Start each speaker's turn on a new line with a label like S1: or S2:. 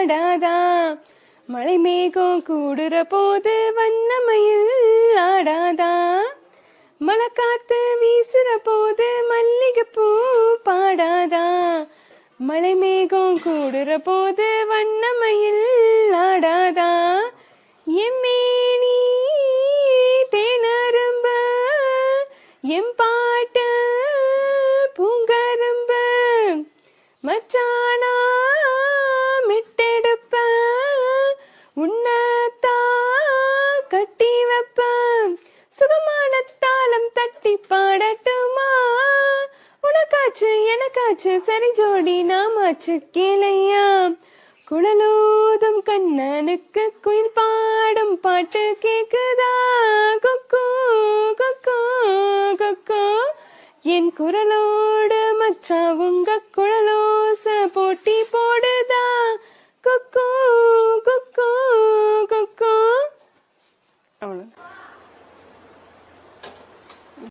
S1: ஆடாதா, மழை மேகம் கூடுற போது வண்ணமயில் ஆடாதா, மழை காத்து வீசுற போது மல்லிகைப்பூ பாடாதா, மழை மேகம் கூடுற போது வண்ணமயில் ஆடாதா, எம்மேனி தேனரும்ப எம் பாட்டு பூங்கரும்பு மச்சானா மிட்டெடுப்ப உன்னத்தா கட்டி வைப்ப, சுகமான தாளம் தட்டி பாடட்டுமா, உனக்காச்சு எனக்காச்சு சரி ஜோடி நாமாச்சு கேளையா, குழலோதும் கண்ணனுக்கு குயில் பாடும் பாட்டு கேக்குதா, கொக்கோ கொக்கோ கொக்கோ, என் குரலோடு மச்சா உங்க குழலோச போட்டி போடுதா, கொக்கோ கொக்கோ கொக்கோ. அவ்வளவு.